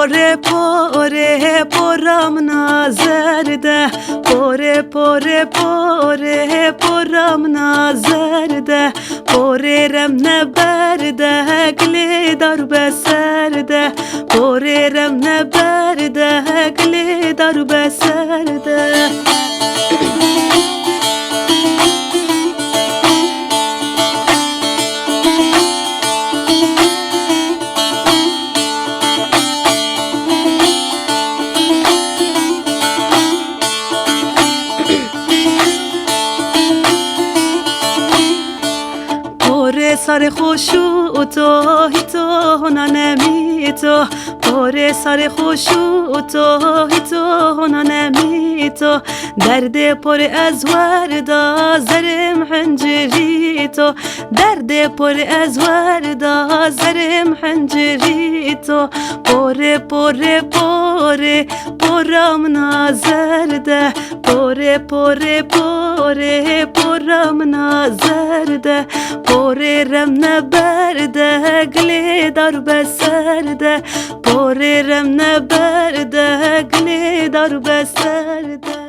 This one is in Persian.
پاره پاره پرم نازرده پاره پاره پاره پرم نازرده پاره رم نبرده گلی دار بسرده پاره رم نبرده گلی دار بسرده سر خوشو تو هیتو نمی تو پاره سر خوشو تو هیتو نمی تو درد پر از وردا زرم حنجری تو درد پر از وردا زرم حنجری تو پاره پاره پاره پرم نازرده پاره پاره پاره پرم نازرده پاره رم نبرده گلی دار بسرده پاره رم نبرده گلی دار بسرده